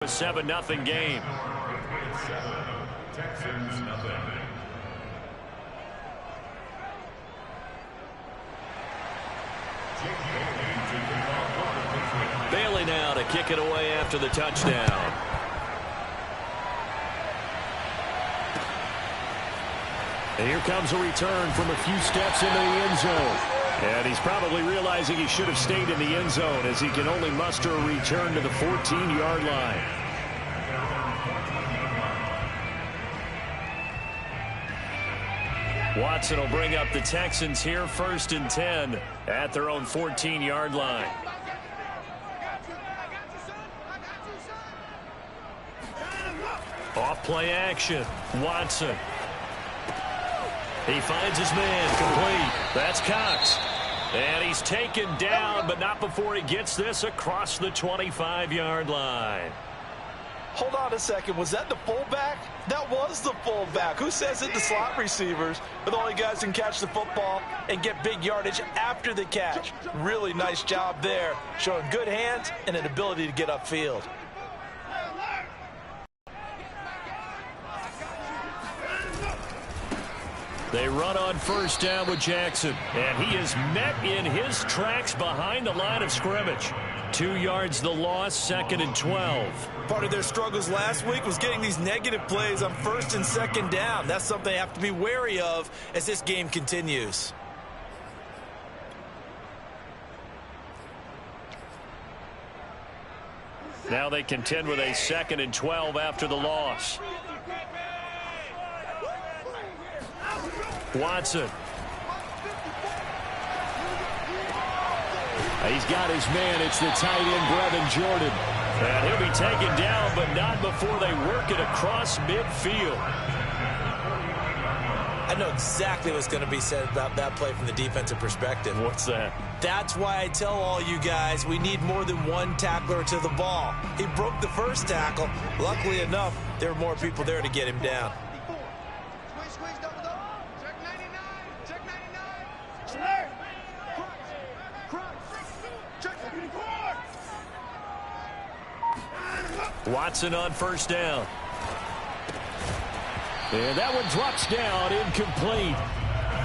A 7-0 game. Texans nothing. Bailey now to kick it away after the touchdown. And here comes a return from a few steps into the end zone. And he's probably realizing he should have stayed in the end zone as he can only muster a return to the 14-yard line. Watson will bring up the Texans here, 1st and 10 at their own 14-yard line. Off play action. Watson. He finds his man, complete. That's Cox. And he's taken down, but not before he gets this across the 25-yard line. Hold on a second. Was that the fullback? That was the fullback. Who says it? The slot receivers are the only guys who can catch the football and get big yardage after the catch. Really nice job there, showing good hands and an ability to get upfield. They run on 1st down with Jackson, and he is met in his tracks behind the line of scrimmage. 2 yards the loss, 2nd and 12. Part of their struggles last week was getting these negative plays on 1st and 2nd down. That's something they have to be wary of as this game continues. Now they contend with a 2nd and 12 after the loss. Watson. He's got his man. It's the tight end, Brevin Jordan. And he'll be taken down, but not before they work it across midfield. I know exactly what's going to be said about that play from the defensive perspective. What's that? That's why I tell all you guys we need more than one tackler to the ball. He broke the first tackle. Luckily enough, there were more people there to get him down. Watson on 1st down. And that one drops down, incomplete.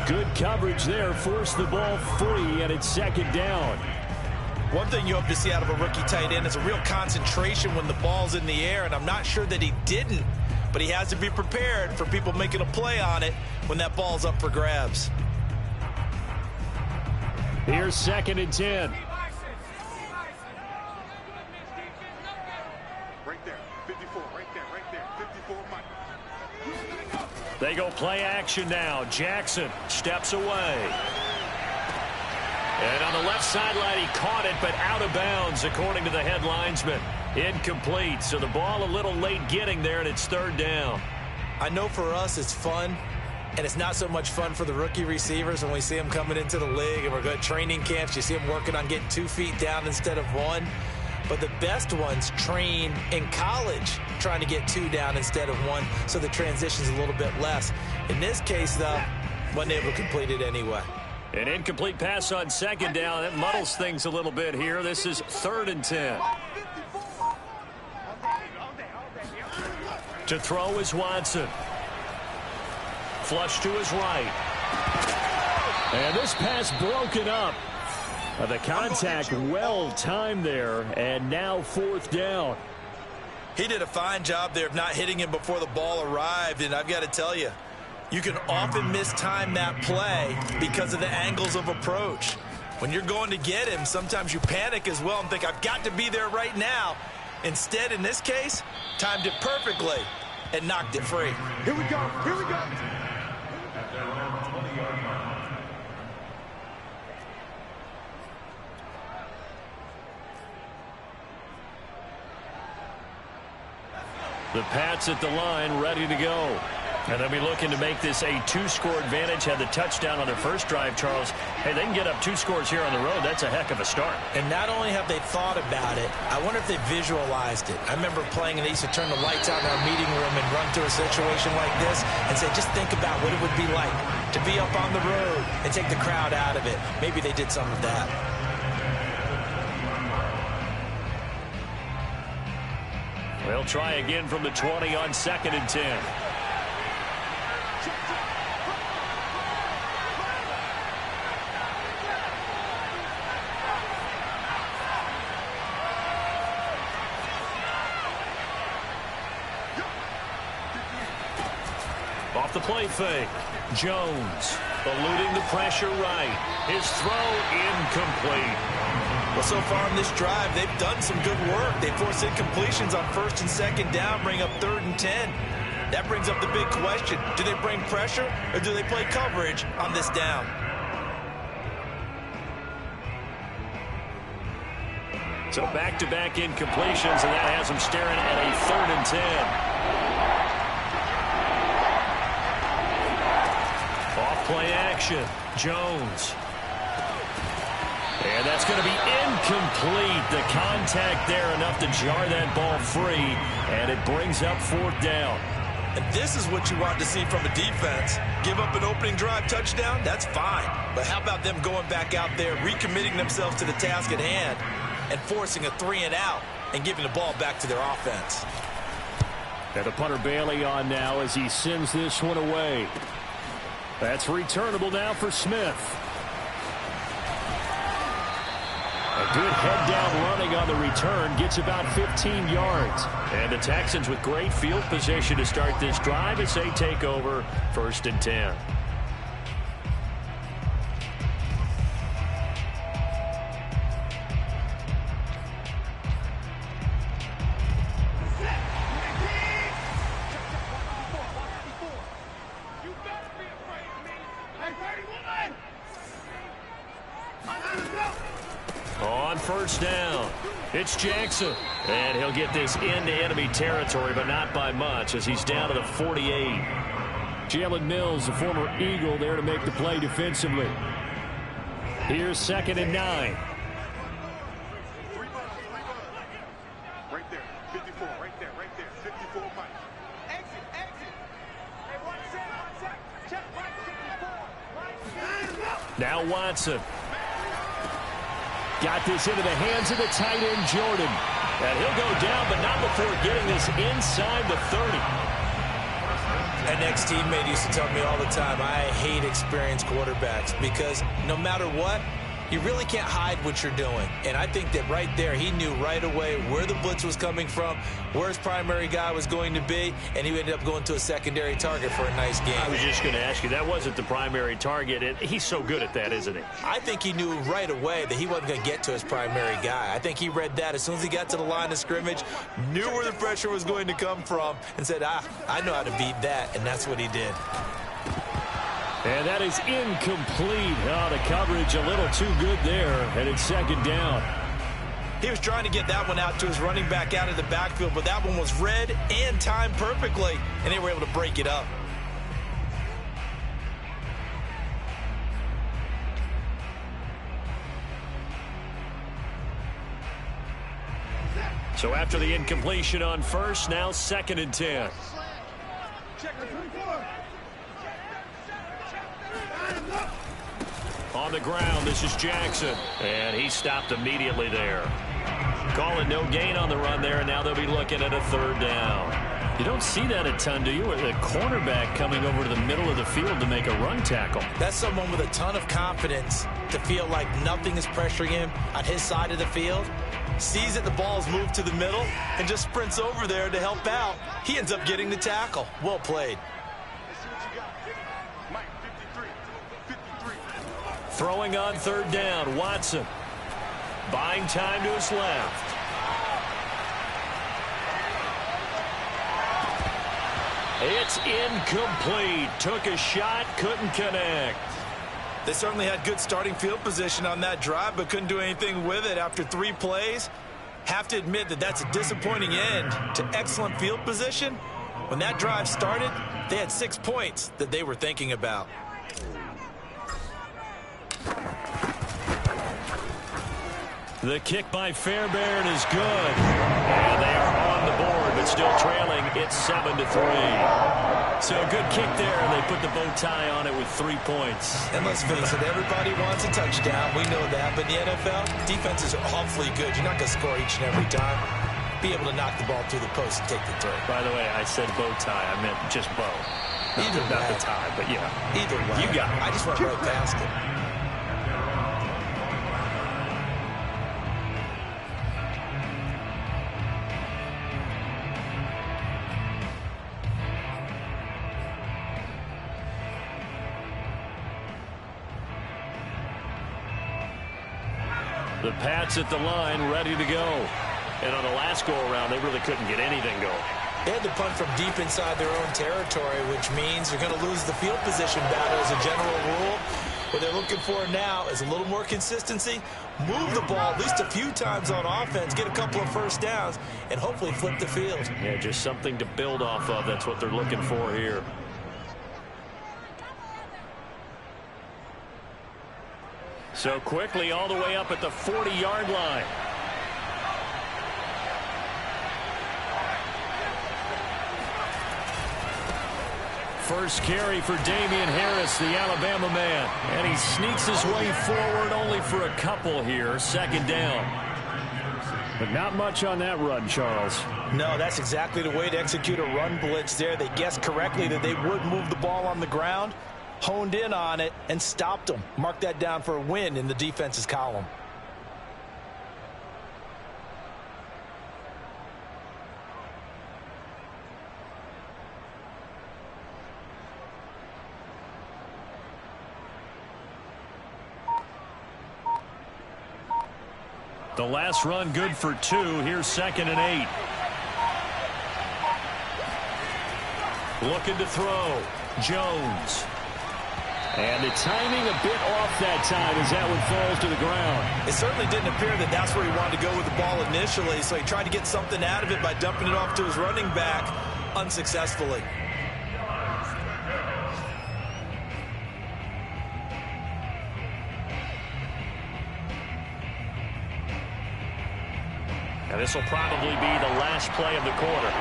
Good coverage there, forced the ball free, and it's 2nd down. One thing you hope to see out of a rookie tight end is a real concentration when the ball's in the air, and I'm not sure that he didn't, but he has to be prepared for people making a play on it when that ball's up for grabs. Here's 2nd and 10. They go play action now. Jackson steps away. And on the left sideline, he caught it, but out of bounds, according to the head linesman. Incomplete. So the ball a little late getting there, and it's 3rd down. I know for us it's fun, and it's not so much fun for the rookie receivers when we see them coming into the league, and we're going to training camps. You see them working on getting 2 feet down instead of 1. But the best ones train in college trying to get 2 down instead of 1, so the transition's a little bit less. In this case, though, wasn't able to complete it anyway. An incomplete pass on 2nd down. That muddles things a little bit here. This is 3rd and 10. To throw is Watson. Flush to his right. And this pass broken up. The contact well timed there, and now 4th down. He did a fine job there of not hitting him before the ball arrived, and I've got to tell you, you can often mistime that play because of the angles of approach. When you're going to get him, sometimes you panic as well and think, I've got to be there right now. Instead, in this case, timed it perfectly and knocked it free. Here we go. Here we go. The Pats at the line, ready to go. And they'll be looking to make this a 2-score advantage. Had the touchdown on their first drive, Charles. Hey, they can get up 2 scores here on the road. That's a heck of a start. And not only have they thought about it, I wonder if they visualized it. I remember playing, and they used to turn the lights out in our meeting room and run through a situation like this and say, just think about what it would be like to be up on the road and take the crowd out of it. Maybe they did some of that. They'll try again from the 20 on 2nd and 10. Off the play fake. Jones eluding the pressure right. His throw incomplete. Well, so far in this drive, they've done some good work. They force incompletions on 1st and 2nd down, bring up 3rd and 10. That brings up the big question. Do they bring pressure or do they play coverage on this down? So back-to-back incompletions, and that has them staring at a 3rd and 10. Off-play action. Jones. And that's going to be incomplete. The contact there enough to jar that ball free, and it brings up 4th down. And this is what you want to see from a defense. Give up an opening drive touchdown, that's fine. But how about them going back out there, recommitting themselves to the task at hand, and forcing a 3-and-out and giving the ball back to their offense. And the punter Bailey on now as he sends this one away. That's returnable now for Smith. A good head-down running on the return. Gets about 15 yards. And the Texans with great field position to start this drive as they take over 1st and 10. On 1st down, it's Jackson. And he'll get this into enemy territory, but not by much as he's down to the 48. Jalen Mills, the former Eagle, there to make the play defensively. Here's 2nd and 9. Right there, 54, right there, 54, Mike. Exit. Hey, one sec. Check, right, 54. Now Watson. Got this into the hands of the tight end, Jordan. And he'll go down, but not before getting this inside the 30. An ex-teammate used to tell me all the time, I hate experienced quarterbacks because no matter what, you really can't hide what you're doing. And I think that right there, he knew right away where the blitz was coming from, where his primary guy was going to be, and he ended up going to a secondary target for a nice game. I was just going to ask you, that wasn't the primary target. And he's so good at that, isn't he? I think he knew right away that he wasn't going to get to his primary guy. I think he read that as soon as he got to the line of scrimmage, knew where the pressure was going to come from, and said, I know how to beat that, and that's what he did. And that is incomplete. Oh, the coverage a little too good there, and it's 2nd down. He was trying to get that one out to his running back out of the backfield, but that one was read and timed perfectly, and they were able to break it up. So after the incompletion on 1st, now 2nd and 10. Check the 24. On the ground, this is Jackson. And he stopped immediately there. Calling no gain on the run there, and now they'll be looking at a 3rd down. You don't see that a ton, do you? With a cornerback coming over to the middle of the field to make a run tackle. That's someone with a ton of confidence to feel like nothing is pressuring him on his side of the field. Sees that the ball's moved to the middle and just sprints over there to help out. He ends up getting the tackle. Well played. Throwing on 3rd down, Watson. Buying time to his left. It's incomplete. Took a shot, couldn't connect. They certainly had good starting field position on that drive, but couldn't do anything with it after 3 plays. Have to admit that that's a disappointing end to excellent field position. When that drive started, they had 6 points that they were thinking about. The kick by Fairbairn is good. And they are on the board, but still trailing. It's 7-3. So a good kick there, and they put the bow tie on it with 3 points. And let's face it, everybody wants a touchdown. We know that. But in the NFL, defenses are awfully good. You're not going to score each and every time. be able to knock the ball through the post and take the throw. By the way, I said bow tie. I meant just bow. Not the tie, but yeah. Either way. You got it. I just went right past it. The Pats at the line, ready to go. And on the last go-around, they really couldn't get anything going. They had to punt from deep inside their own territory, which means you're going to lose the field position battle as a general rule. What they're looking for now is a little more consistency, move the ball at least a few times on offense, get a couple of first downs, and hopefully flip the field. Yeah, just something to build off of. That's what they're looking for here. So quickly all the way up at the 40-yard line. First carry for Damian Harris, the Alabama man. And he sneaks his way forward only for a couple here. Second down. But not much on that run, Charles. No, that's exactly the way to execute a run blitz there. They guessed correctly that they would move the ball on the ground, honed in on it, and stopped them. Mark that down for a win in the defense's column. The last run good for 2. Here's 2nd and 8. Looking to throw. Jones. And the timing a bit off that time as that one falls to the ground. It certainly didn't appear that that's where he wanted to go with the ball initially, so he tried to get something out of it by dumping it off to his running back unsuccessfully. And this will probably be the last play of the quarter.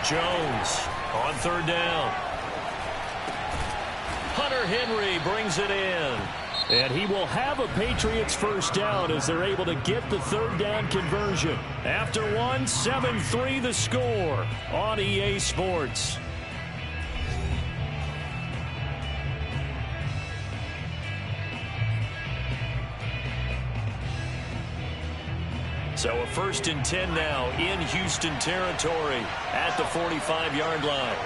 Jones on 3rd down. Hunter Henry brings it in. And he will have a Patriots first down as they're able to get the 3rd down conversion. After one, 7-3 the score on EA Sports. So a 1st and 10 now in Houston territory at the 45-yard line.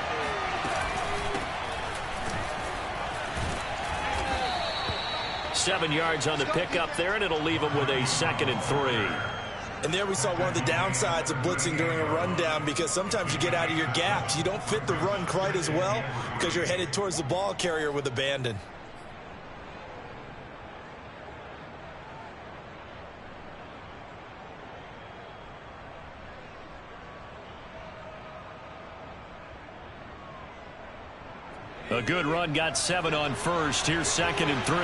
Seven yards on the pickup there, and it'll leave them with a 2nd and 3. And there we saw one of the downsides of blitzing during a rundown, because sometimes you get out of your gaps. You don't fit the run quite as well because you're headed towards the ball carrier with abandon. A good run, got 7 on 1st. Here's 2nd and 3.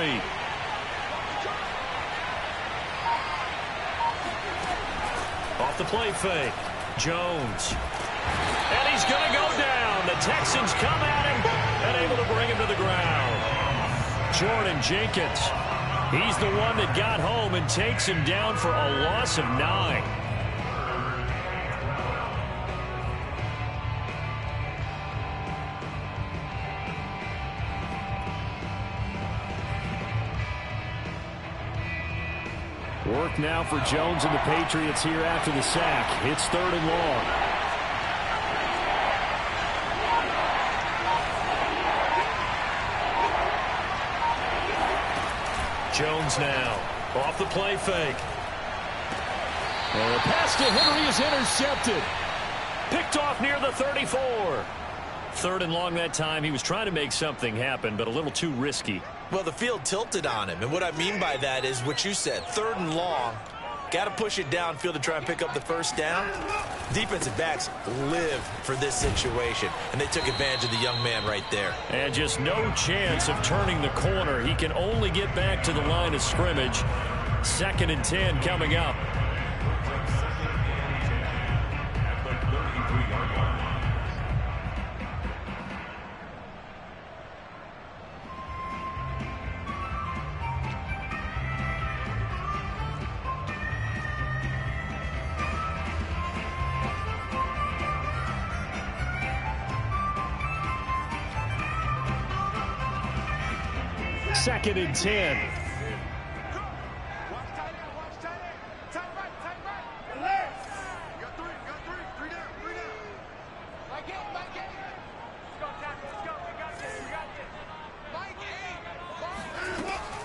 Off the play fake. Jones. And he's going to go down. The Texans come at him and able to bring him to the ground. Jordan Jenkins. He's the one that got home and takes him down for a loss of 9. Work now for Jones and the Patriots here after the sack. It's 3rd and long. Jones now off the play fake. And the pass to Henry is intercepted. Picked off near the 34. 3rd and long that time. He was trying to make something happen, but a little too risky. Well, the field tilted on him, and what I mean by that is what you said, 3rd and long. Got to push it downfield to try and pick up the first down. Defensive backs live for this situation, and they took advantage of the young man right there. And just no chance of turning the corner. He can only get back to the line of scrimmage. 2nd and 10 coming up. 2nd and 10.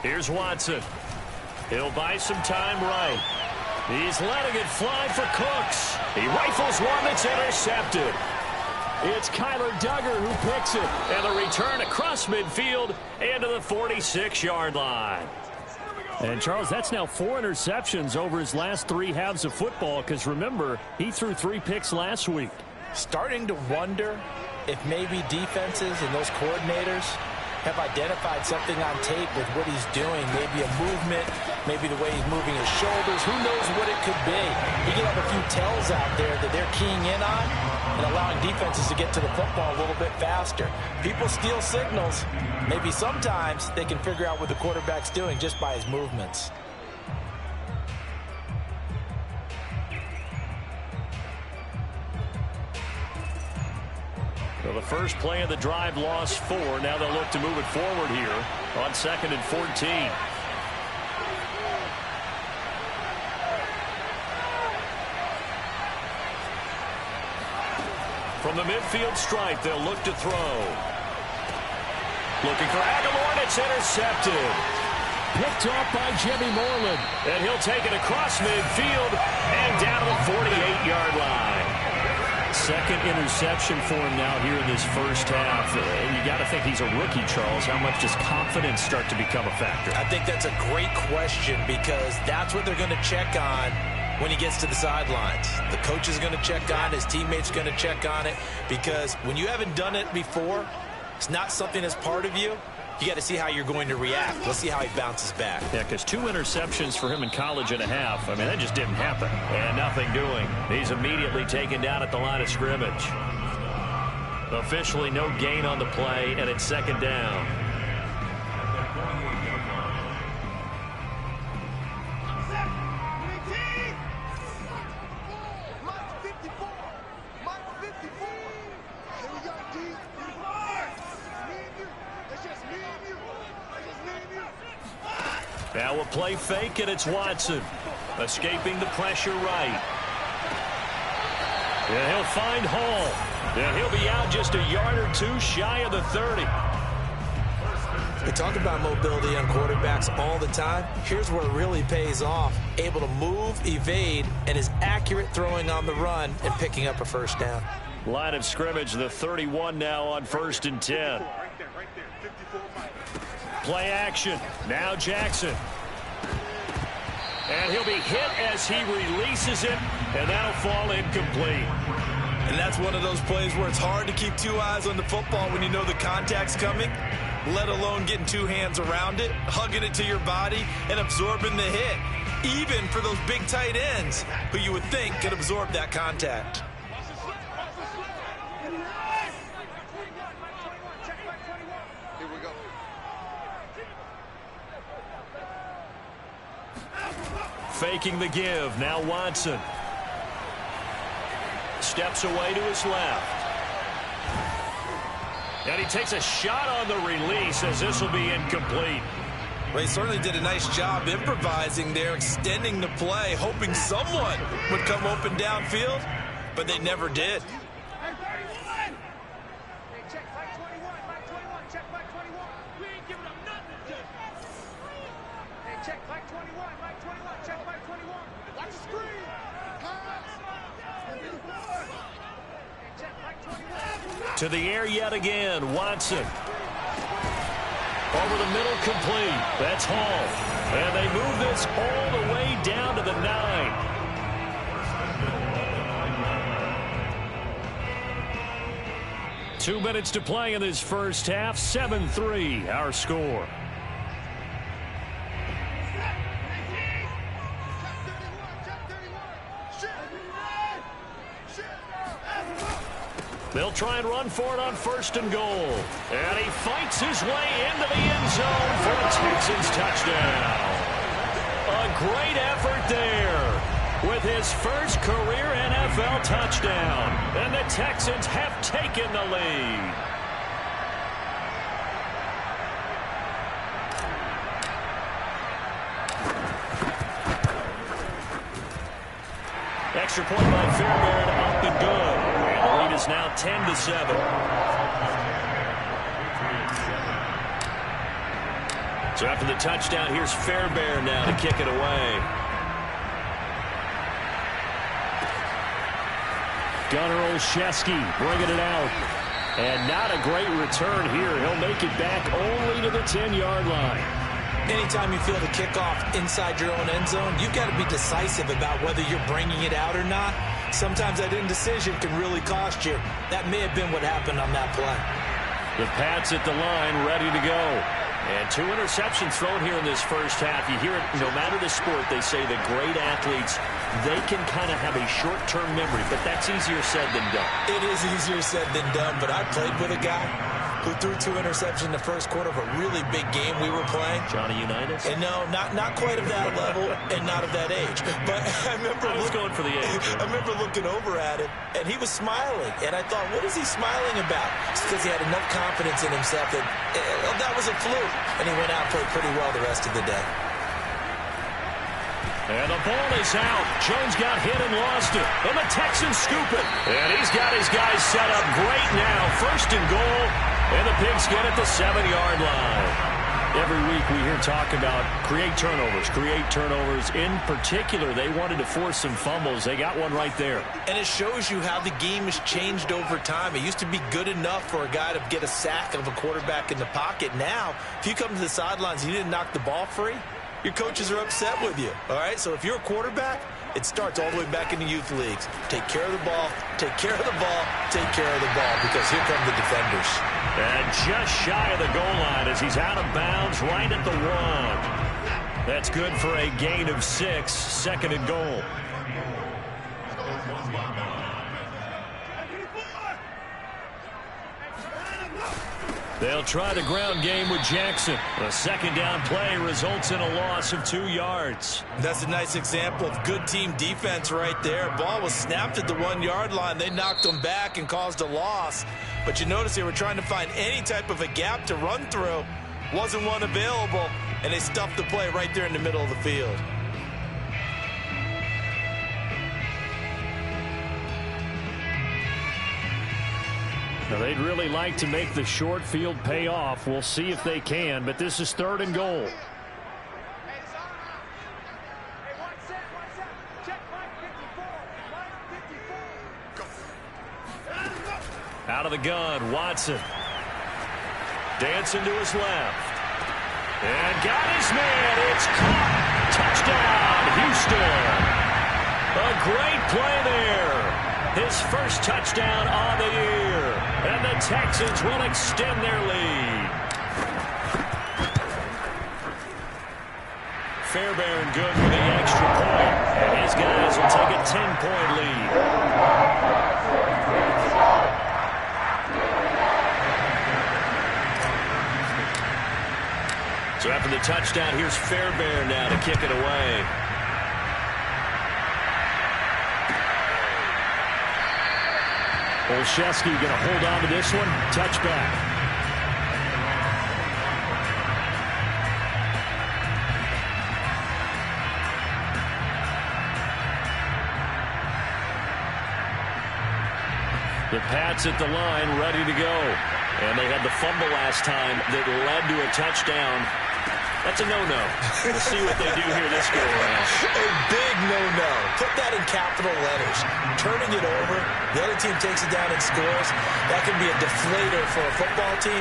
Here's Watson. He'll buy some time right. He's letting it fly for Cooks. He rifles one that's intercepted. It's Kyler Duggar who picks it. And the return across midfield and to the 46-yard line. And, Charles, that's now 4 interceptions over his last 3 halves of football because, remember, he threw 3 picks last week. Starting to wonder if maybe defenses and those coordinators have identified something on tape with what he's doing. Maybe a movement, maybe the way he's moving his shoulders. Who knows what it could be? He could have a few tells out there that they're keying in on and allowing defenses to get to the football a little bit faster. People steal signals. Maybe sometimes they can figure out what the quarterback's doing just by his movements. So the first play of the drive lost 4. Now they'll look to move it forward here on 2nd and 14. From the midfield stripe, they'll look to throw. Looking for Aguilar, and it's intercepted. Picked off by Jimmy Moreland. And he'll take it across midfield and down to the 48-yard line. 2nd interception for him now here in this first half. You got to think he's a rookie, Charles. How much does confidence start to become a factor? I think that's a great question because that's what they're going to check on when he gets to the sidelines. The coach is going to check on it. His teammates are going to check on it because when you haven't done it before, it's not something that's part of you. You got to see how you're going to react. Let's see how he bounces back. Yeah, because 2 interceptions for him in college and a half. I mean, that just didn't happen. And nothing doing. He's immediately taken down at the line of scrimmage. Officially no gain on the play, and it's 2nd down. Now a play fake, and it's Watson. Escaping the pressure right. And he'll find Hall. And he'll be out just a yard or 2 shy of the 30. We talk about mobility on quarterbacks all the time. Here's where it really pays off. Able to move, evade, and is accurate throwing on the run and picking up a first down. Line of scrimmage, the 31 now on 1st and 10. Play action. Now Jackson. And he'll be hit as he releases it, and that'll fall incomplete. And that's one of those plays where it's hard to keep 2 eyes on the football when you know the contact's coming, let alone getting 2 hands around it, hugging it to your body, and absorbing the hit. Even for those big tight ends who you would think could absorb that contact. Faking the give. Now Watson. Steps away to his left. And he takes a shot on the release as this will be incomplete. Well, he certainly did a nice job improvising there, extending the play, hoping someone would come open downfield, but they never did. To the air yet again, Watson. Over the middle, complete. That's Hall. And they move this all the way down to the 9. Two minutes to play in this first half. 7-3, our score. They'll try and run for it on 1st and goal. And he fights his way into the end zone for a Texans touchdown. A great effort there with his first career NFL touchdown. And the Texans have taken the lead. Extra point by Fairbairn, up and good. And the lead is now 10-7. So after the touchdown, here's Fairbairn now to kick it away. Gunnar Olszewski bringing it out. And not a great return here. He'll make it back only to the 10-yard line. Anytime you feel the kickoff inside your own end zone, you've got to be decisive about whether you're bringing it out or not. Sometimes that indecision can really cost you. That may have been what happened on that play. The Pats at the line, ready to go. And 2 interceptions thrown here in this first half. You hear it, no matter the sport, they say the great athletes, they can kind of have a short-term memory, but that's easier said than done. It is easier said than done, but I played with a guy who threw 2 interceptions in the first quarter of a really big game we were playing. Johnny Unitas? And no, not quite of that level and not of that age. But I remember going for the age. I remember looking over at him, and he was smiling. And I thought, what is he smiling about? It's because he had enough confidence in himself that that was a fluke. And he went out and played pretty well the rest of the day. And the ball is out. Jones got hit and lost it. And the Texans scoop it. And he's got his guys set up great now. 1st and goal. And the Pigskin at the 7-yard line. Every week we hear talk about create turnovers. In particular, they wanted to force some fumbles. They got one right there. And it shows you how the game has changed over time. It used to be good enough for a guy to get a sack of a quarterback in the pocket. Now, if you come to the sidelines and you didn't knock the ball free, your coaches are upset with you. All right, so if you're a quarterback, it starts all the way back in the youth leagues. Take care of the ball, take care of the ball, take care of the ball, because here come the defenders. And just shy of the goal line as he's out of bounds right at the 1. That's good for a gain of 6, 2nd and goal. They'll try the ground game with Jackson. The 2nd down play results in a loss of 2 yards. That's a nice example of good team defense right there. Ball was snapped at the 1-yard line. They knocked them back and caused a loss. But you notice they were trying to find any type of a gap to run through. Wasn't one available, and they stuffed the play right there in the middle of the field. Now, they'd really like to make the short field pay off. We'll see if they can, but this is 3rd and goal. Out of the gun, Watson. Dancing to his left. And got his man. It's caught. Touchdown, Houston. A great play there. His first touchdown on the year. And the Texans will extend their lead. Fairbairn good for the extra point. And his guys will take a 10-point lead. So after the touchdown, here's Fairbairn now to kick it away. Olszewski going to hold on to this one. Touchback. The Pats at the line, ready to go. And they had the fumble last time that led to a touchdown. That's a no-no. We'll see what they do here this go around. A big no-no. Put that in capital letters. Turning it over, the other team takes it down and scores. That can be a deflator for a football team.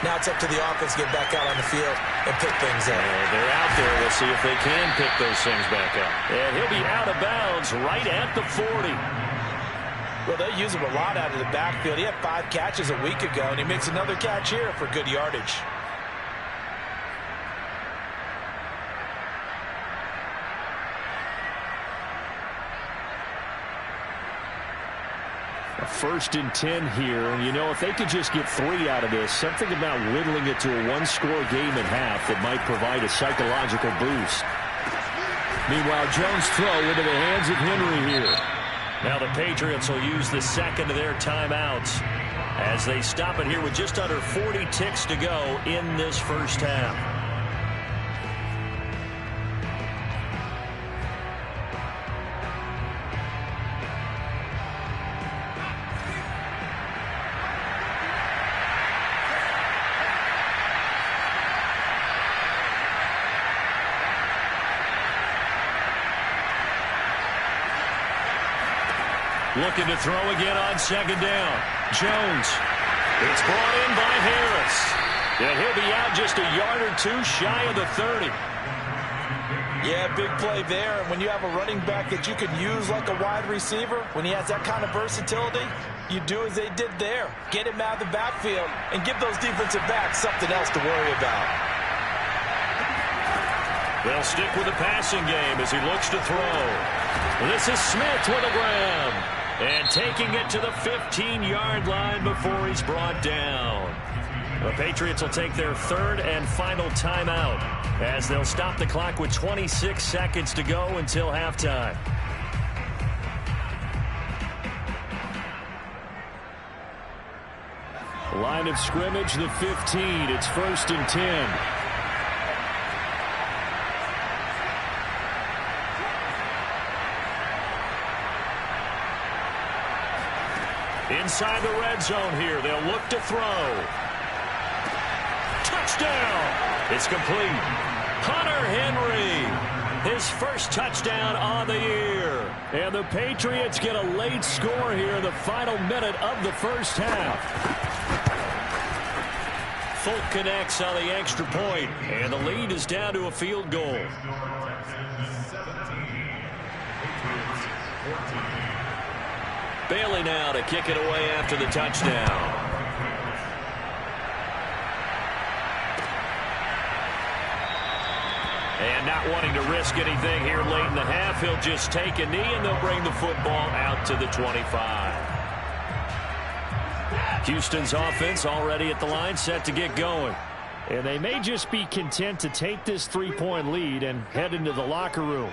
Now it's up to the offense to get back out on the field and pick things up. They're out there. We'll see if they can pick those things back up. And he'll be out of bounds right at the 40. Well, they use him a lot out of the backfield. He had 5 catches a week ago, and he makes another catch here for good yardage. A 1st and 10 here, and you know, if they could just get 3 out of this, something about whittling it to a 1-score game at half that might provide a psychological boost. Meanwhile, Jones' throw into the hands of Henry here. Now the Patriots will use the 2nd of their timeouts as they stop it here with just under 40 ticks to go in this first half. Looking to throw again on second down. Jones. It's brought in by Harris. And he'll be out just a yard or two shy of the 30. Yeah, big play there. And when you have a running back that you can use like a wide receiver, when he has that kind of versatility, you do as they did there. Get him out of the backfield and give those defensive backs something else to worry about. They'll stick with the passing game as he looks to throw. This is Smith with a grab. And taking it to the 15-yard line before he's brought down. The Patriots will take their third and final timeout as they'll stop the clock with 26 seconds to go until halftime. Line of scrimmage, the 15. It's 1st and 10. Inside the red zone here. They'll look to throw. Touchdown. It's complete. Hunter Henry. His first touchdown on the year. And the Patriots get a late score here in the final minute of the first half. Folk connects on the extra point, and the lead is down to a field goal. Bailey now to kick it away after the touchdown. And not wanting to risk anything here late in the half, he'll just take a knee, and they'll bring the football out to the 25. Houston's offense already at the line, set to get going. And they may just be content to take this 3-point lead and head into the locker room.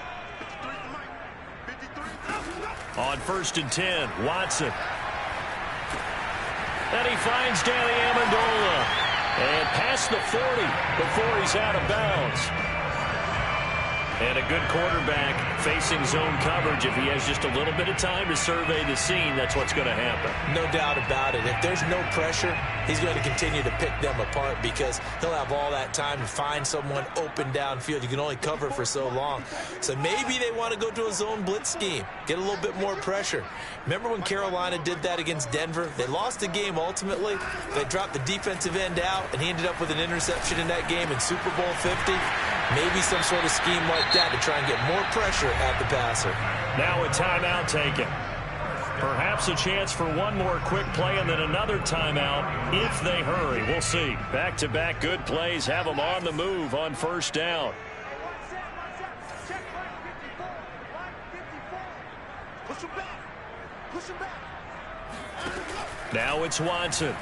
On 1st and 10, Watson. And he finds Danny Amendola. And past the 40 before he's out of bounds. And a good quarterback facing zone coverage. If he has just a little bit of time to survey the scene, that's what's going to happen. No doubt about it. If there's no pressure, he's going to continue to pick them apart because he'll have all that time to find someone open downfield. You can only cover for so long. So maybe they want to go to a zone blitz scheme, get a little bit more pressure. Remember when Carolina did that against Denver? They lost the game ultimately. They dropped the defensive end out, and he ended up with an interception in that game in Super Bowl 50. Maybe some sort of scheme like that to try and get more pressure at the passer. Now a timeout taken. Perhaps a chance for one more quick play and then another timeout if they hurry. We'll see. Back-to-back good plays have them on the move on 1st down. Push him back. Push him back. Now it's Watson.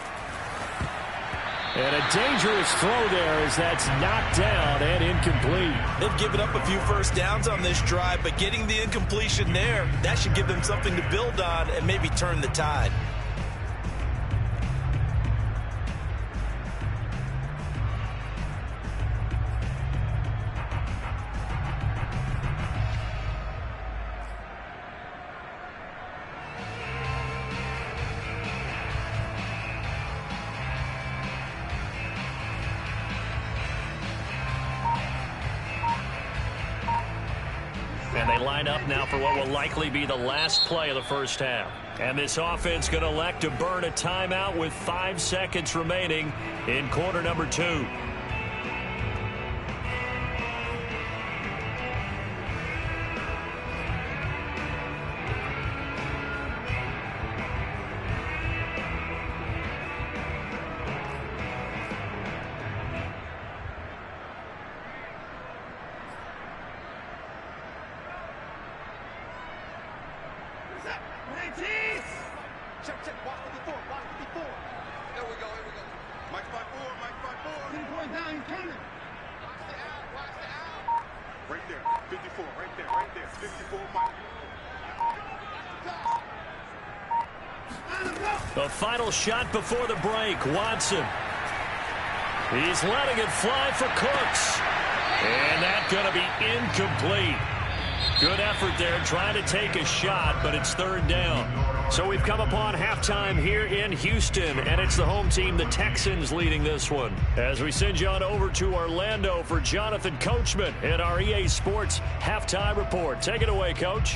And a dangerous throw there as that's knocked down and incomplete. They've given up a few first downs on this drive, but getting the incompletion there, that should give them something to build on and maybe turn the tide. And they line up now for what will likely be the last play of the first half. And this offense going to elect to burn a timeout with 5 seconds remaining in quarter number 2. Check, check. Watch 54. Watch 54. There we go. Here we go. Mike 5-4. Mike 5-4. 10 point down. He's coming. Watch the out. Watch the out. Right there. 54. Right there. Right there. 54. Mike. The final shot before the break. Watson. He's letting it fly for Cooks. And that's going to be incomplete. Good effort there trying to take a shot, but it's 3rd down. So we've come upon halftime here in Houston, and it's the home team, the Texans, leading this one. As we send you on over to Orlando for Jonathan Coachman in our EA Sports Halftime Report. Take it away, Coach.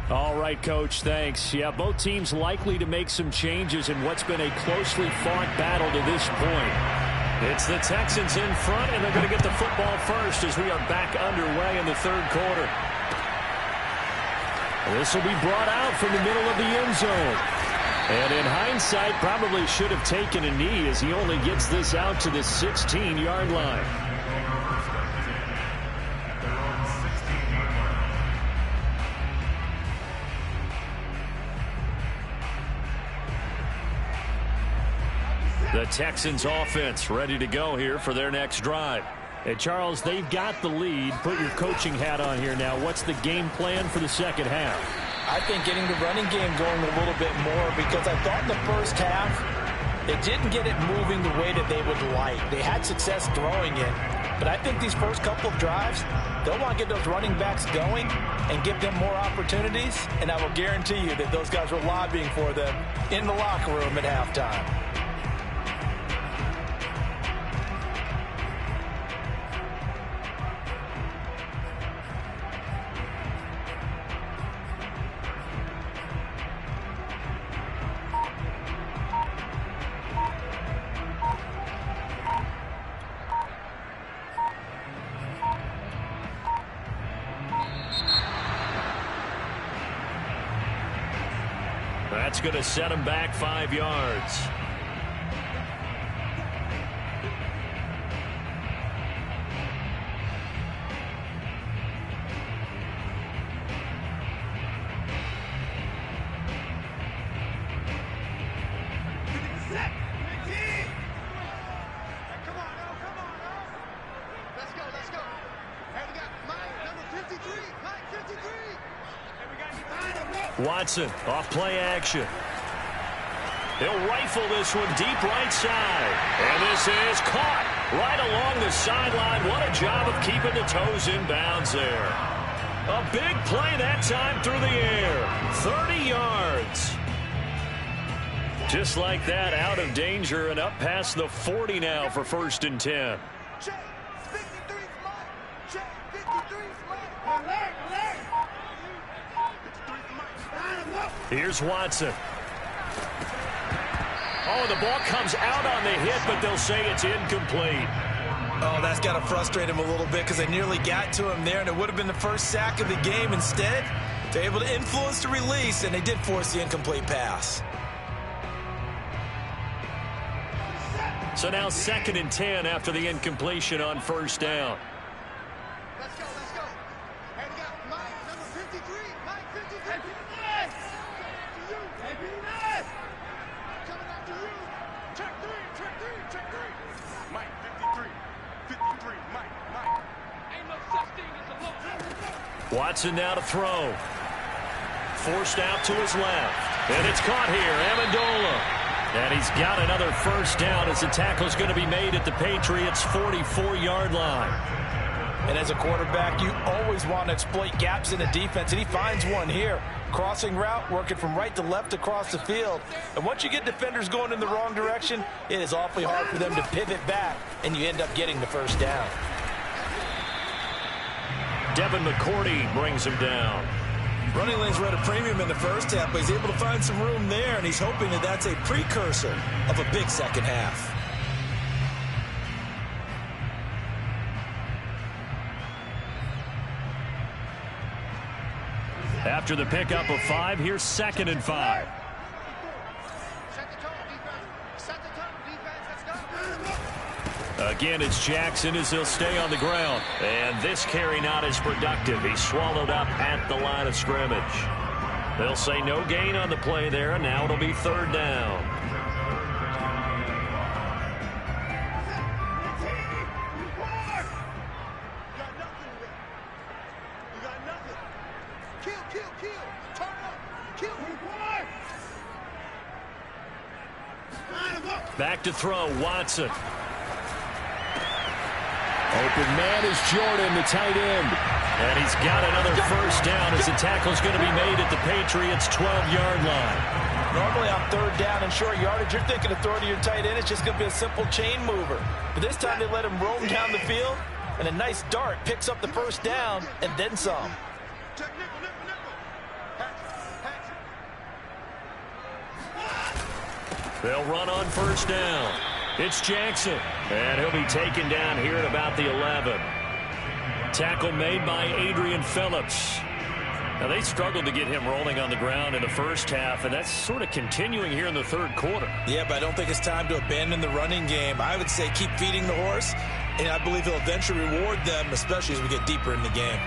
All right, Coach, thanks. Yeah, both teams likely to make some changes in what's been a closely fought battle to this point. It's the Texans in front, and they're going to get the football first as we are back underway in the third quarter. This will be brought out from the middle of the end zone. And in hindsight, probably should have taken a knee as he only gets this out to the 16-yard line. The Texans offense ready to go here for their next drive. Hey, Charles, they've got the lead. Put your coaching hat on here now. What's the game plan for the second half? I think getting the running game going a little bit more, because I thought in the first half they didn't get it moving the way that they would like. They had success throwing it, but I think these first couple of drives, they'll want to get those running backs going and give them more opportunities, and I will guarantee you that those guys were lobbying for them in the locker room at halftime. That's going to set him back 5 yards. Watson off play action. He'll rifle this one deep right side. And this is caught right along the sideline. What a job of keeping the toes in bounds there. A big play that time through the air. 30 yards. Just like that, out of danger and up past the 40 now for 1st and 10. Here's Watson. Oh, the ball comes out on the hit, but they'll say it's incomplete. Oh, that's got to frustrate him a little bit because they nearly got to him there, and it would have been the first sack of the game. Instead, they're able to influence the release, and they did force the incomplete pass. So now 2nd and 10 after the incompletion on 1st down. Let's go, let's go. And we got Mike, number 53. Mike, 53. Coming after you. Check three. Mike, 53. Mike. Ain't no such thing as a low. Watson now to throw. Forced out to his left. And it's caught here. Amendola. And he's got another 1st down as the tackle's going to be made at the Patriots' 44-yard line. And as a quarterback, you always want to exploit gaps in the defense, and he finds one here. Crossing route, working from right to left across the field. And once you get defenders going in the wrong direction, it is awfully hard for them to pivot back, and you end up getting the 1st down. Devin McCourty brings him down. Running lanes were at a premium in the first half, but he's able to find some room there, and he's hoping that that's a precursor of a big second half. After the pickup of 5, here's 2nd and 5. Again, it's Jackson as he'll stay on the ground. And this carry not as productive. He's swallowed up at the line of scrimmage. They'll say no gain on the play there, and now it'll be 3rd down. Back to throw, Watson. Open man is Jordan, the tight end. And he's got another 1st down as the tackle's going to be made at the Patriots' 12-yard line. Normally on 3rd down and short yardage, you're thinking of throwing to your tight end. It's just going to be a simple chain mover. But this time they let him roam down the field, and a nice dart picks up the 1st down and then some. They'll run on first down. It's Jackson, and he'll be taken down here at about the 11. Tackle made by Adrian Phillips. Now, they struggled to get him rolling on the ground in the first half, and that's sort of continuing here in the third quarter. Yeah, but I don't think it's time to abandon the running game. I would say keep feeding the horse, and I believe he'll eventually reward them, especially as we get deeper in the game.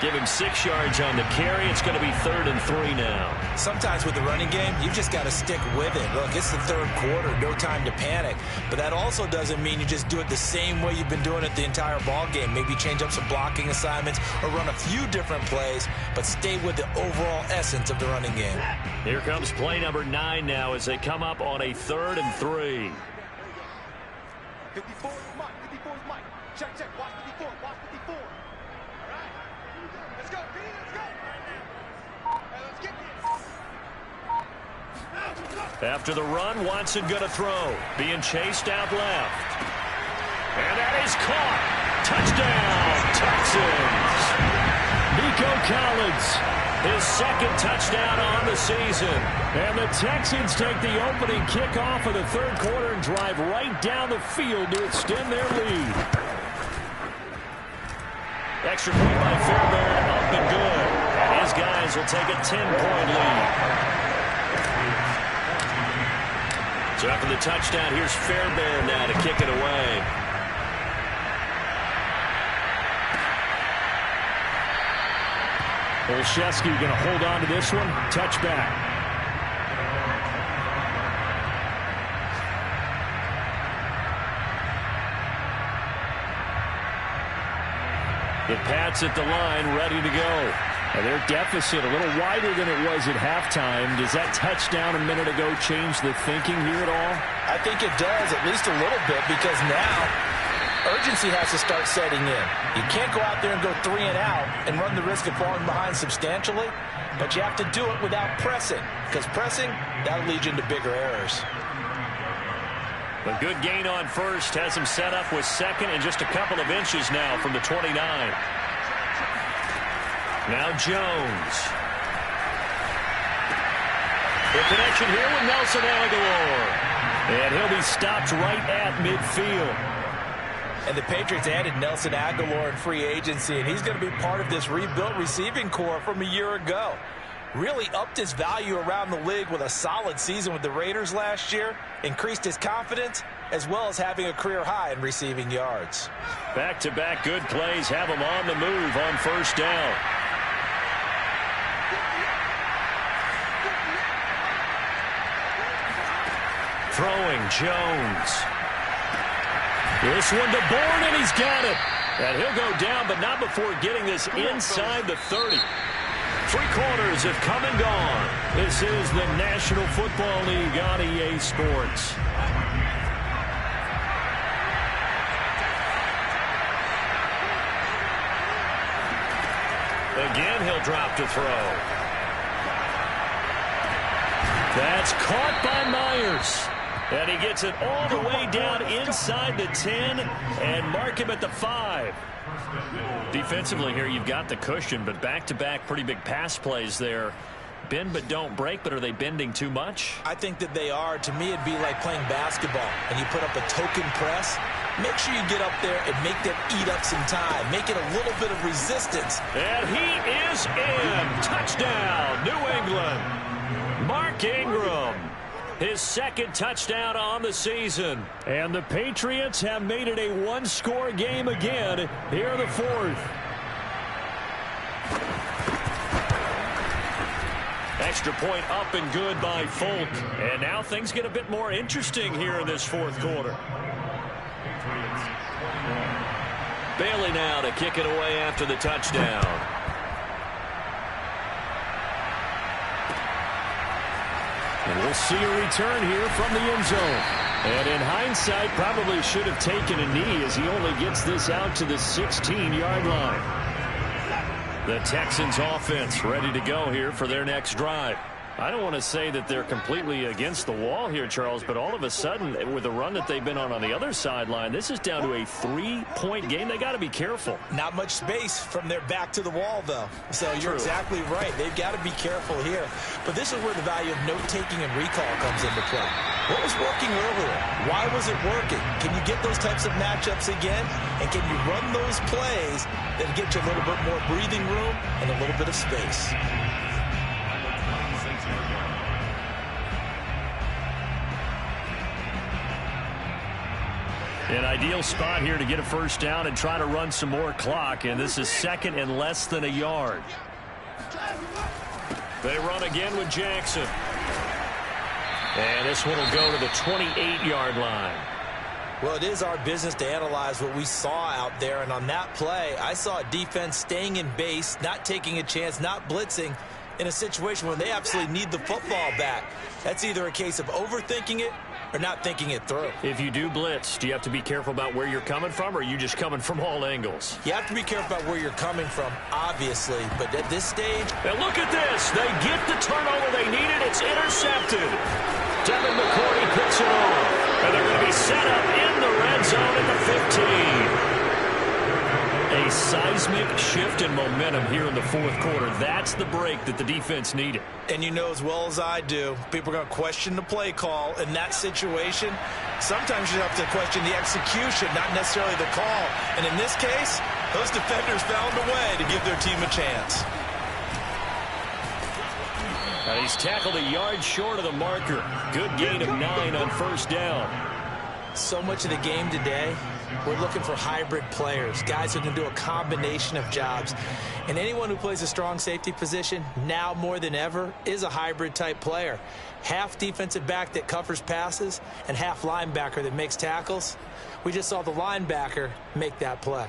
Give him 6 yards on the carry. It's going to be 3rd and 3 now. Sometimes with the running game, you just got to stick with it. Look, it's the third quarter, no time to panic. But that also doesn't mean you just do it the same way you've been doing it the entire ball game. Maybe change up some blocking assignments or run a few different plays, but stay with the overall essence of the running game. Here comes play number 9 now as they come up on a 3rd and 3. 54 is Mike. 54 is Mike. Check. Watch 54. Watch 54. Let's go, B, let's go. Hey, let's get this. After the run, Watson going to throw. Being chased out left. And that is caught. Touchdown, Texans. Nico Collins, his 2nd touchdown on the season. And the Texans take the opening kickoff of the third quarter and drive right down the field to extend their lead. Extra point by Fairbairn, up and good. And his guys will take a 10-point lead. So after the touchdown, here's Fairbairn now to kick it away. Olszewski going to hold on to this one. Touchback. The Pats at the line, ready to go. And their deficit a little wider than it was at halftime. Does that touchdown a minute ago change the thinking here at all? I think it does, at least a little bit, because now urgency has to start setting in. You can't go out there and go 3 and out and run the risk of falling behind substantially, but you have to do it without pressing, because pressing, that'll lead you into bigger errors. A good gain on first has him set up with 2nd and just a couple of inches now from the 29. Now Jones. The connection here with Nelson Aguilar. And he'll be stopped right at midfield. And the Patriots added Nelson Aguilar in free agency, and he's going to be part of this rebuilt receiving core from a year ago. Really upped his value around the league with a solid season with the Raiders last year, increased his confidence, as well as having a career high in receiving yards. Back-to-back good plays have him on the move on first down. Throwing Jones. This one to Bourne, and he's got it. And he'll go down, but not before getting this inside the 30. 3 quarters have come and gone. This is the National Football League on EA Sports. Again, he'll drop to throw. That's caught by Myers. And he gets it all the way down inside the 10 and mark him at the 5. Defensively here, you've got the cushion, but back-to-back pretty big pass plays there. Bend but don't break, but are they bending too much? I think that they are. To me, it'd be like playing basketball, and you put up a token press. Make sure you get up there and make them eat up some time. Make it a little bit of resistance. And he is in. Touchdown, New England. Mark Ingram. His 2nd touchdown on the season. And the Patriots have made it a 1-score game again here in the 4th. Extra point up and good by Folk. And now things get a bit more interesting here in this 4th quarter. Bailey now to kick it away after the touchdown. And we'll see a return here from the end zone. And in hindsight, probably should have taken a knee as he only gets this out to the 16-yard line. The Texans offense ready to go here for their next drive. I don't want to say that they're completely against the wall here, Charles, but all of a sudden, with the run that they've been on the other sideline, this is down to a 3-point game. They got to be careful. Not much space from their back to the wall, though. So you're True. exactly right. They've got to be careful here. But this is where the value of note-taking and recall comes into play. What was working earlier? Why was it working? Can you get those types of matchups again? And can you run those plays that get you a little bit more breathing room and a little bit of space? An ideal spot here to get a first down and try to run some more clock, and this is second and less than a yard. They run again with Jackson. And this one will go to the 28-yard line. Well, it is our business to analyze what we saw out there, and on that play, I saw a defense staying in base, not taking a chance, not blitzing in a situation where they absolutely need the football back. That's either a case of overthinking it or not thinking it through. If you do blitz, do you have to be careful about where you're coming from, or are you just coming from all angles? You have to be careful about where you're coming from, obviously, but at this stage... And look at this. They get the turnover they needed. It's intercepted. Devin McCourty picks it off. And they're going to be set up in the red zone at the 15. A seismic shift in momentum here in the fourth quarter. That's the break that the defense needed. And you know as well as I do, people are going to question the play call in that situation. Sometimes you have to question the execution, not necessarily the call. And in this case, those defenders found a way to give their team a chance. And he's tackled a yard short of the marker. Good gain of 9 on first down. So much of the game today, we're looking for hybrid players, guys who can do a combination of jobs. And anyone who plays a strong safety position, now more than ever, is a hybrid-type player. Half defensive back that covers passes and half linebacker that makes tackles. We just saw the linebacker make that play.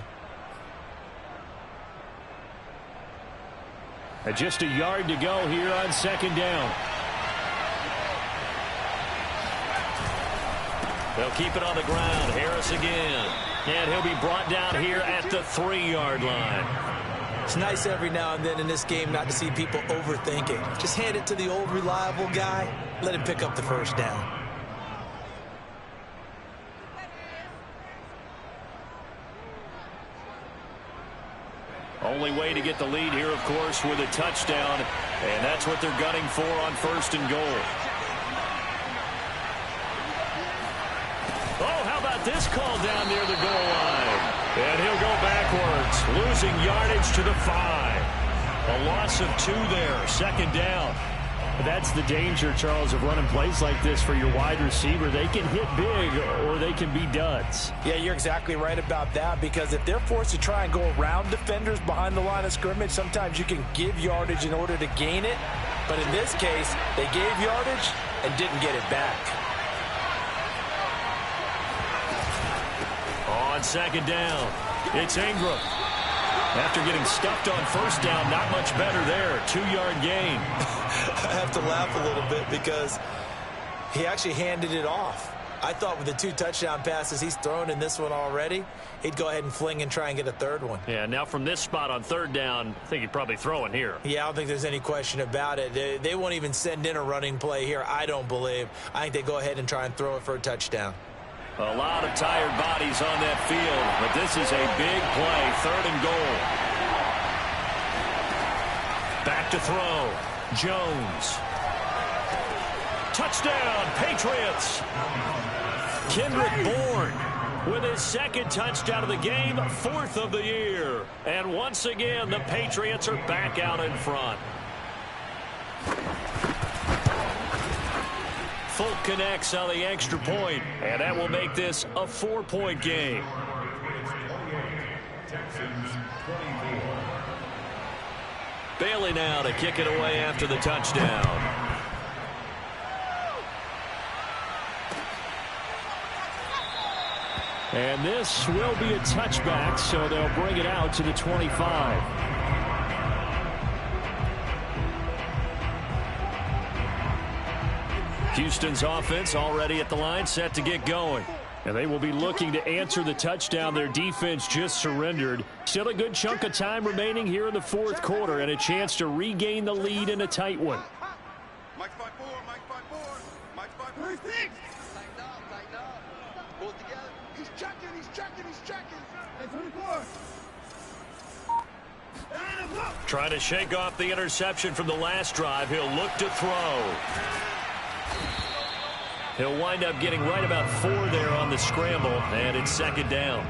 And just a yard to go here on second down. They'll keep it on the ground. Harris again. And he'll be brought down here at the 3-yard line. It's nice every now and then in this game not to see people overthink it. Just hand it to the old reliable guy. Let him pick up the first down. Only way to get the lead here, of course, with a touchdown. And that's what they're gunning for on first and goal. Oh, how about this call down near the goal line? And he'll go backwards, losing yardage to the 5. A loss of 2 there, second down. That's the danger, Charles, of running plays like this for your wide receiver. They can hit big or they can be duds. Yeah, you're exactly right about that, because if they're forced to try and go around defenders behind the line of scrimmage, sometimes you can give yardage in order to gain it. But in this case, they gave yardage and didn't get it back. On second down, it's Ingram. After getting stuffed on first down, not much better there. 2-yard gain. I have to laugh a little bit because he actually handed it off. I thought with the 2 touchdown passes he's thrown in this one already, he'd go ahead and fling and try and get a third one. Yeah, now from this spot on third down, I think he'd probably throw in here. Yeah, I don't think there's any question about it. They won't even send in a running play here, I don't believe. I think they go ahead and try and throw it for a touchdown. A lot of tired bodies on that field, but this is a big play, third and goal. Back to throw, Jones. Touchdown, Patriots. Kendrick Bourne with his second touchdown of the game, 4th of the year. And once again, the Patriots are back out in front. Folk connects on the extra point, and that will make this a 4-point game. Bailey now to kick it away after the touchdown. And this will be a touchback, so they'll bring it out to the 25. Houston's offense already at the line, set to get going. And they will be looking to answer the touchdown their defense just surrendered. Still a good chunk of time remaining here in the fourth quarter and a chance to regain the lead in a tight one. Tighten up. Pull it together. He's checking. Hey, 24. Trying to shake off the interception from the last drive. He'll look to throw. He'll wind up getting right about 4 there on the scramble, and it's second down.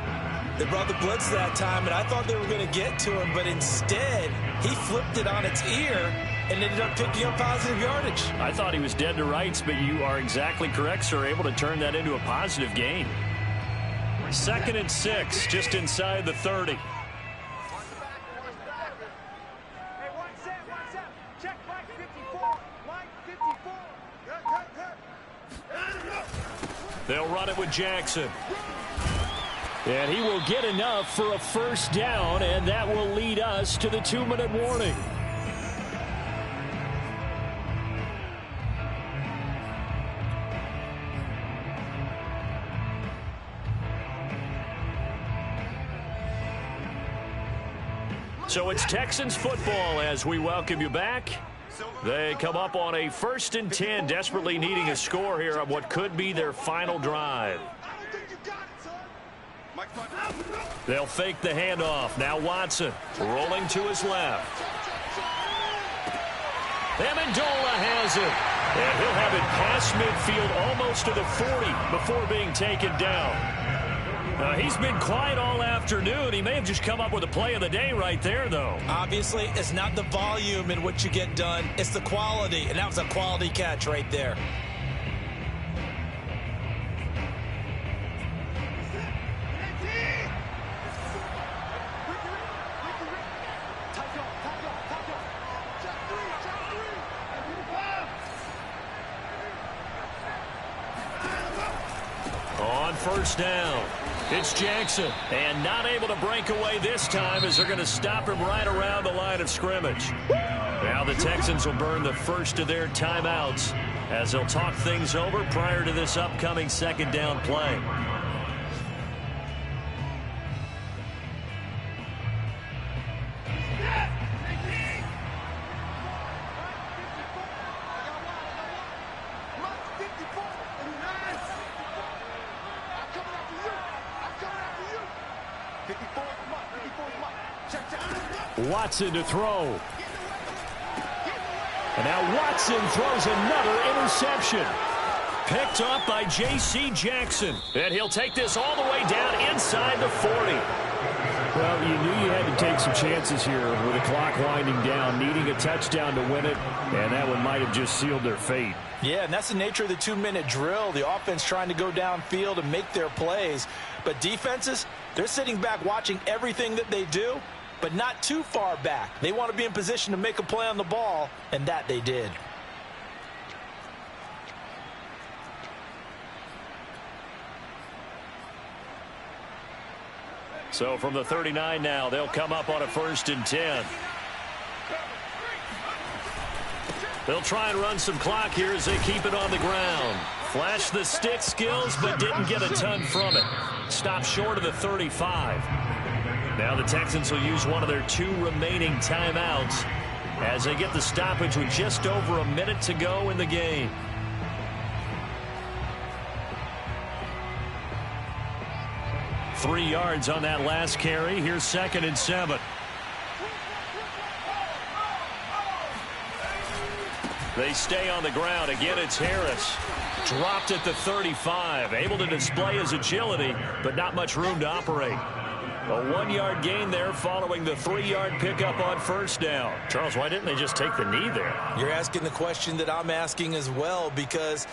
They brought the blitz that time, and I thought they were going to get to him, but instead he flipped it on its ear and ended up picking up positive yardage. I thought he was dead to rights, but you are exactly correct, sir. Able to turn that into a positive gain. 2nd and 6, just inside the 30. They'll run it with Jackson. And he will get enough for a first down, and that will lead us to the 2-minute warning. So it's Texans football as we welcome you back. They come up on a 1st and 10, desperately needing a score here on what could be their final drive. They'll fake the handoff. Now Watson rolling to his left. Amendola has it. And he'll have it past midfield almost to the 40 before being taken down. He's been quiet all afternoon. He may have just come up with a play of the day right there, though. Obviously, it's not the volume in what you get done. It's the quality, and that was a quality catch right there. On first down, it's Jackson. And not able to break away this time as they're going to stop him right around the line of scrimmage. Now the Texans will burn the first of their timeouts as they'll talk things over prior to this upcoming second down play. Watson to throw. And now Watson throws another interception. Picked off by J.C. Jackson. And he'll take this all the way down inside the 40. Well, you knew you had to take some chances here with the clock winding down, needing a touchdown to win it, and that one might have just sealed their fate. Yeah, and that's the nature of the 2-minute drill. The offense trying to go downfield and make their plays. But defenses, they're sitting back watching everything that they do, but not too far back. They want to be in position to make a play on the ball, and that they did. So from the 39 now, they'll come up on a 1st and 10. They'll try and run some clock here as they keep it on the ground. Flashed the stick skills, but didn't get a ton from it. Stopped short of the 35. Now the Texans will use one of their 2 remaining timeouts as they get the stoppage with just over a minute to go in the game. Three yards on that last carry. Here's 2nd and 7. They stay on the ground. Again, it's Harris. Dropped at the 35. Able to display his agility, but not much room to operate. A 1-yard gain there following the 3-yard pickup on first down. Charles, why didn't they just take the knee there? You're asking the question that I'm asking as well, because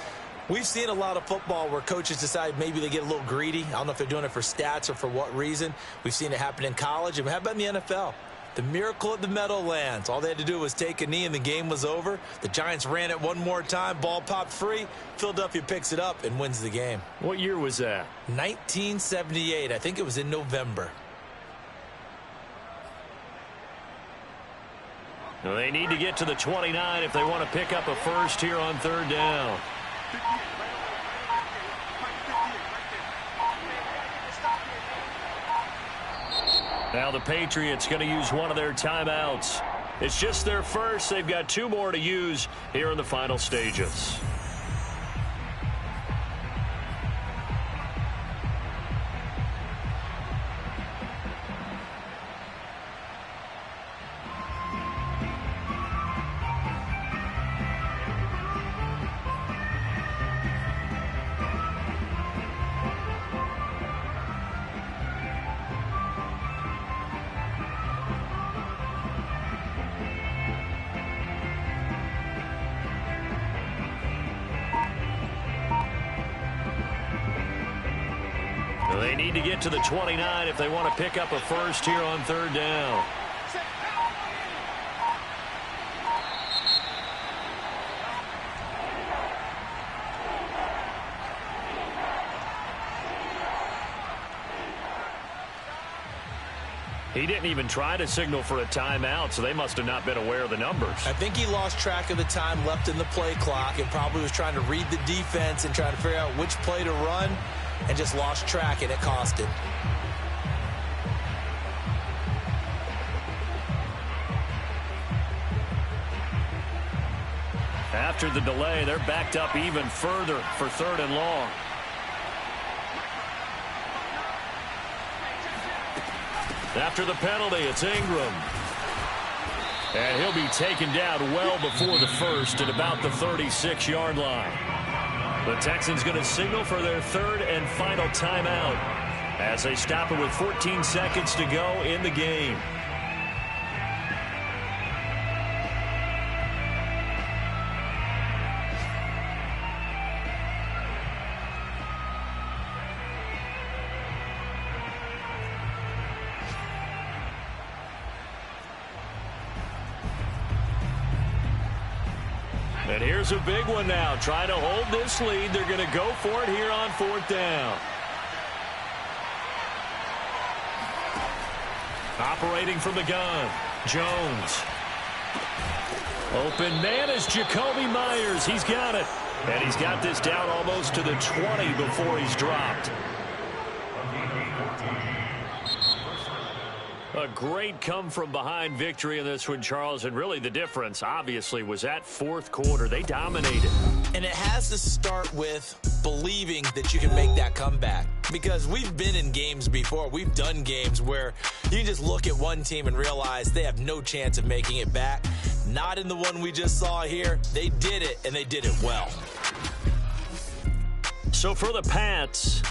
we've seen a lot of football where coaches decide maybe they get a little greedy. I don't know if they're doing it for stats or for what reason. We've seen it happen in college. And how about in the NFL? The miracle at the Meadowlands. All they had to do was take a knee and the game was over. The Giants ran it one more time. Ball popped free. Philadelphia picks it up and wins the game. What year was that? 1978. I think it was in November. Well, they need to get to the 29 if they want to pick up a first here on 3rd down. Now the Patriots going to use one of their timeouts. It's just their first. They've got 2 more to use here in the final stages. They need to get to the 29 if they want to pick up a first here on third down. He didn't even try to signal for a timeout, so they must have not been aware of the numbers. I think he lost track of the time left in the play clock and probably was trying to read the defense and trying to figure out which play to run and just lost track, and it cost him. After the delay, they're backed up even further for third and long. After the penalty, it's Ingram. And he'll be taken down well before the first at about the 36-yard line. The Texans going to signal for their third and final timeout as they stop it with 14 seconds to go in the game. And here's a big one now. Trying to hold this lead. They're going to go for it here on fourth down. Operating from the gun, Jones. Open man is Jacoby Myers. He's got it. And he's got this down almost to the 20 before he's dropped. A great come-from-behind victory in this one, Charles, and really the difference, obviously, was that fourth quarter. They dominated. And it has to start with believing that you can make that comeback, because we've been in games before. We've done games where you can just look at one team and realize they have no chance of making it back. Not in the one we just saw here. They did it, and they did it well. So for the Pats,